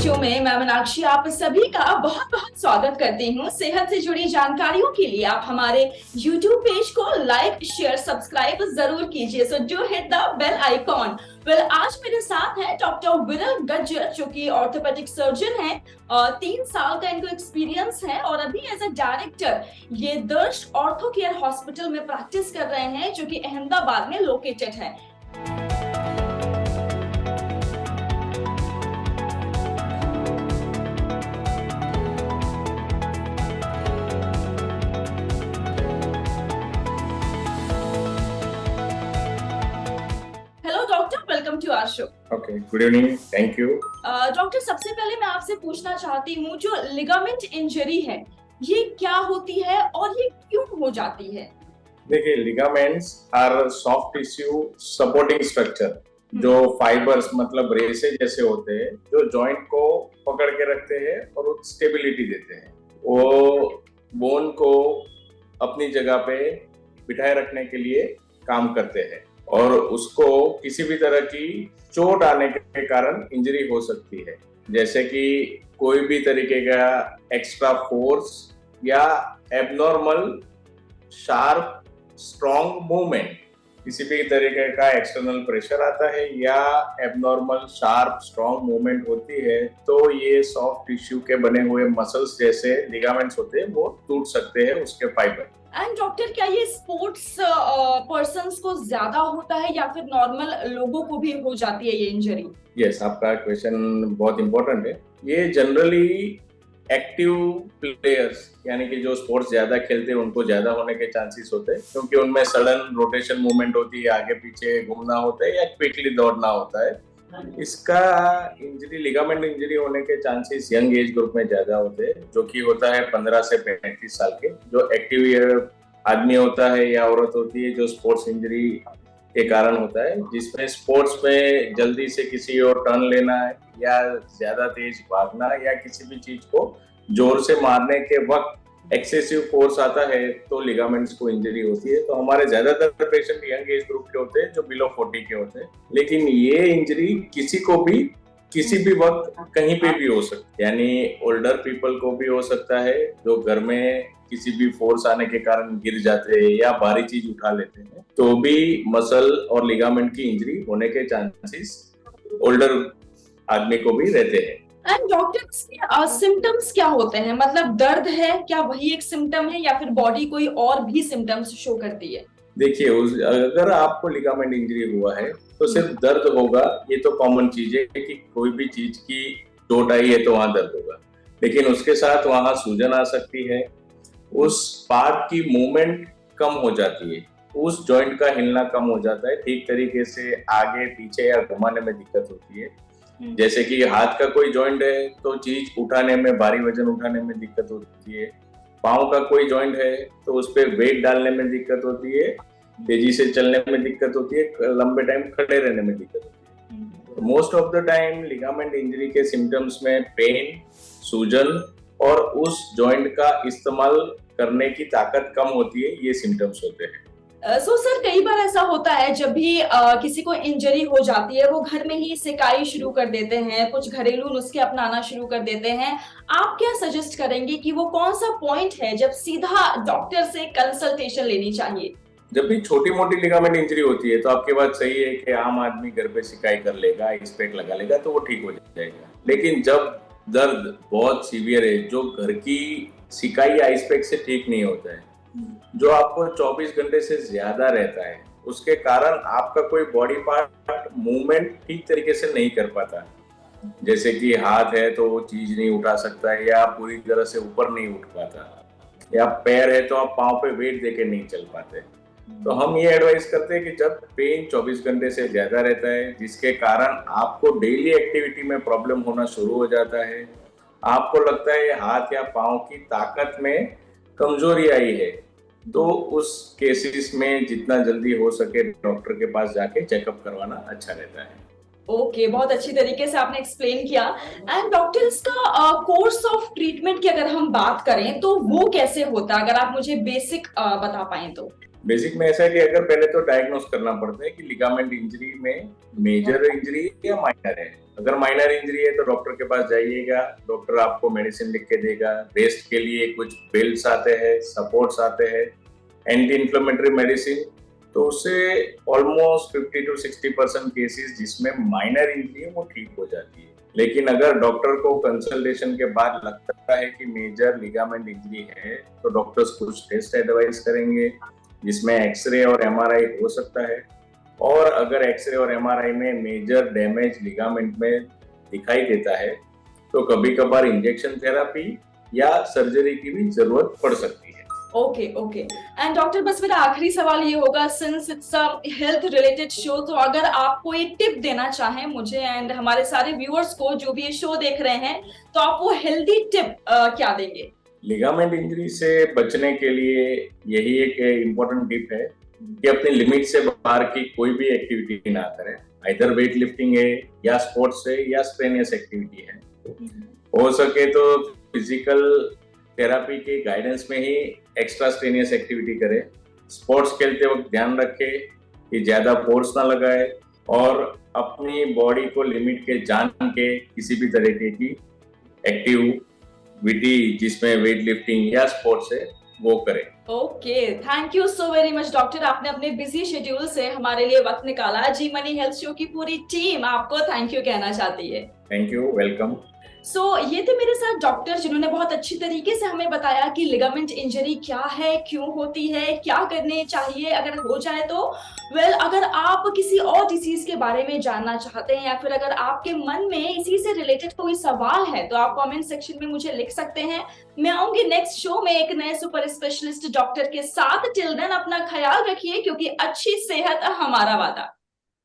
Show में मैं मीनाक्षी आप सभी का बहुत बहुत स्वागत करती हूँ। सेहत से जुड़ी जानकारियों के लिए आप हमारे YouTube पेज को लाइक शेयर सब्सक्राइब जरूर कीजिए। So do hit the bell icon. आज मेरे साथ है डॉक्टर विरल गज्जर जो कि ऑर्थोपेडिक सर्जन है और 3 साल का इनको एक्सपीरियंस है और अभी एज अ डायरेक्टर ये दर्श ऑर्थो केयर हॉस्पिटल में प्रैक्टिस कर रहे हैं जो कि अहमदाबाद में लोकेटेड है। Welcome to our show. Okay, good evening, thank you. Doctor, सबसे पहले मैं आपसे पूछना चाहती हूँ जो लिगामेंट इंजरी है ये क्या होती है और ये क्यों हो जाती है? देखिए, ligaments are soft tissue supporting structure जो फाइबर्स मतलब रेसे जैसे होते हैं जो जॉइंट को पकड़ के रखते हैं और स्टेबिलिटी देते हैं। वो बोन को अपनी जगह पे बिठाए रखने के लिए काम करते हैं और उसको किसी भी तरह की चोट आने के कारण इंजरी हो सकती है, जैसे कि कोई भी तरीके का एक्स्ट्रा फोर्स या एबनॉर्मल शार्प स्ट्रॉन्ग मूवमेंट, किसी भी तरीके का एक्सटर्नल प्रेशर आता है या एबनॉर्मल शार्प स्ट्रॉन्ग मूवमेंट होती है तो ये सॉफ्ट टिश्यू के बने हुए मसल्स जैसे लिगामेंट्स होते हैं वो टूट सकते हैं उसके फाइबर। एंड डॉक्टर, क्या ये स्पोर्ट्स पर्सन्स को ज्यादा होता है या फिर नॉर्मल लोगों को भी हो जाती है ये इंजरी? यस, आपका क्वेश्चन बहुत इंपॉर्टेंट है। ये जनरली एक्टिव प्लेयर्स यानी कि जो स्पोर्ट्स ज्यादा खेलते हैं उनको ज्यादा होने के चांसेस होते हैं क्योंकि उनमें सडन रोटेशन मूवमेंट होती है, आगे पीछे घूमना होता है या क्विकली दौड़ना होता है। इसका इंजरी लिगामेंट इंजरी होने के चांसेस यंग एज ग्रुप में ज्यादा होते हैं जो कि होता है 15 से 35 साल के। जो एक्टिव आदमी होता है या औरत होती है जो स्पोर्ट्स इंजरी के कारण होता है, जिसमें स्पोर्ट्स में जल्दी से किसी और टर्न लेना है या ज्यादा तेज भागना या किसी भी चीज को जोर से मारने के वक्त एक्सेसिव फोर्स आता है तो लिगामेंट्स को इंजरी होती है। तो हमारे ज्यादातर पेशेंट यंग एज ग्रुप के होते हैं जो बिलो 40 के होते हैं, लेकिन ये इंजरी किसी को भी किसी भी वक्त कहीं पे भी हो सकती है, यानी ओल्डर पीपल को भी हो सकता है जो घर में किसी भी फोर्स आने के कारण गिर जाते हैं या भारी चीज उठा लेते हैं तो भी मसल और लिगामेंट की इंजरी होने के चांसेस ओल्डर आदमी को भी रहते हैं। एंड डॉक्टर, सिम्टम्स क्या होते हैं? मतलब दर्द है क्या वही एक सिम्टम है या फिर बॉडी कोई और भी सिम्टम्स शो करती है? देखिए, अगर आपको लिगामेंट इंजरी हुआ है तो सिर्फ दर्द होगा, ये तो कॉमन चीज है कि कोई भी चीज की चोट आई है तो वहां दर्द होगा, लेकिन उसके साथ वहां सूजन आ सकती है, उस पार्ट की मूवमेंट कम हो जाती है, उस जॉइंट का हिलना कम हो जाता है, ठीक तरीके से आगे पीछे या घुमाने में दिक्कत होती है। जैसे कि हाथ का कोई जॉइंट है तो चीज उठाने में, भारी वजन उठाने में दिक्कत होती है। पाँव का कोई जॉइंट है तो उस पर वेट डालने में दिक्कत होती है, तेजी से चलने में दिक्कत होती है, लंबे टाइम खड़े रहने में दिक्कत होती है। Most of the time ligament injury के सिम्टम्स में पेन, सूजन और उस जॉइंट का इस्तेमाल करने की ताकत कम होती है, ये सिम्टम्स होते हैं। सो सर, कई बार ऐसा होता है जब भी किसी को इंजरी हो जाती है वो घर में ही सिकाई शुरू कर देते हैं, कुछ घरेलू नुस्खे अपनाना शुरू कर देते हैं। आप क्या सजेस्ट करेंगे कि वो कौन सा पॉइंट है जब सीधा डॉक्टर से कंसल्टेशन लेनी चाहिए? जब भी छोटी मोटी लिगामेंट इंजरी होती है तो आपकी बात सही है कि आम आदमी घर पे सिकाई कर लेगा, आइस पैक लगा लेगा तो वो ठीक हो जाएगा, लेकिन जब दर्द बहुत सीवियर है जो घर की सिकाई या आइस पैक से ठीक नहीं होता है, जो आपको 24 घंटे से ज्यादा रहता है, उसके कारण आपका कोई बॉडी पार्ट मूवमेंट ठीक तरीके से नहीं कर पाता, जैसे कि हाथ है तो वो चीज नहीं उठा सकता या पूरी तरह से ऊपर नहीं उठ पाता, या पैर है तो आप पाँव पे वेट देके नहीं चल पाते। तो हम ये एडवाइस करते हैं कि जब पेन 24 घंटे से ज्यादा रहता है जिसके कारण आपको डेली एक्टिविटी में प्रॉब्लम होना शुरू हो जाता है, आपको लगता है हाथ या पाँव की ताकत में कमजोरी आई है, तो उस केसेस में जितना जल्दी हो सके डॉक्टर के पास जाके चेकअप करवाना अच्छा रहता है। ओके, बहुत अच्छी तरीके से आपने एक्सप्लेन किया। एंड डॉक्टर, इसका कोर्स ऑफ ट्रीटमेंट की अगर हम बात करें तो वो कैसे होता है, अगर आप मुझे बेसिक बता पाएं तो? बेसिक में ऐसा है कि अगर पहले तो डायग्नोस करना पड़ता है कि लिगामेंट इंजरी में मेजर इंजरी या माइनर है। अगर माइनर इंजरी है तो डॉक्टर के पास जाइएगा, डॉक्टर आपको मेडिसिन लिख के देगा। रेस्ट के लिए कुछ बेल्ट्स आते हैं, सपोर्ट्स आते हैं, एंटी इन्फ्लेमेटरी मेडिसिन। तो उससे ऑलमोस्ट 50 to 60% केसेस जिसमें माइनर इंजरी है वो ठीक हो जाती है। लेकिन अगर डॉक्टर को कंसल्टेशन के बाद लगता है कि मेजर लिगामेंट इंजरी है तो डॉक्टर्स कुछ टेस्ट एडवाइस करेंगे जिसमें एक्सरे और एमआरआई हो सकता है। और अगर एक्सरे और एमआरआई में मेजर डैमेज लिगामेंट में दिखाई देता है तो कभी कभार इंजेक्शन थेरापी या सर्जरी की भी जरूरत पड़ सकती है। Okay okay. एंड डॉक्टर, बस मेरा आखिरी सवाल ये होगा, since it's a health related show, तो अगर आप कोई टिप देना चाहें मुझे एंड हमारे सारे व्यूअर्स को जो भी ये शो देख रहे हैं, तो आप वो हेल्दी टिप क्या देंगे? लिगामेंट इंजरी से बचने के लिए यही एक इम्पोर्टेंट टिप है कि अपनी लिमिट से बाहर की कोई भी एक्टिविटी ना करें। आइदर वेट लिफ्टिंग है या स्पोर्ट्स है या स्ट्रेनियस एक्टिविटी है। हो सके तो फिजिकल थेरापी के गाइडेंस में ही एक्स्ट्रा स्ट्रेनियस एक्टिविटी करें। स्पोर्ट्स खेलते वक्त ध्यान रखें कि ज्यादा फोर्स ना लगाए और अपनी बॉडी को लिमिट के जान के किसी भी तरीके की एक्टिविटी जिसमें वेट लिफ्टिंग या स्पोर्ट्स है वो करें। Okay, thank you so very much doctor, आपने अपने बिजी शेड्यूल से हमारे लिए वक्त निकाला। जी मनी हेल्थ शो की पूरी टीम आपको थैंक यू कहना चाहती है। Thank you, welcome. सो ये थे मेरे साथ डॉक्टर जिन्होंने बहुत अच्छी तरीके से हमें बताया कि लिगामेंट इंजरी क्या है, क्यों होती है, क्या करने चाहिए अगर हो जाए तो। अगर आप किसी और डिसीज के बारे में जानना चाहते हैं या फिर अगर आपके मन में इसी से रिलेटेड कोई सवाल है तो आप कमेंट सेक्शन में मुझे लिख सकते हैं। मैं आऊंगी नेक्स्ट शो में एक नए सुपर स्पेशलिस्ट डॉक्टर के साथ। टिल देन अपना ख्याल रखिए क्योंकि अच्छी सेहत हमारा वादा।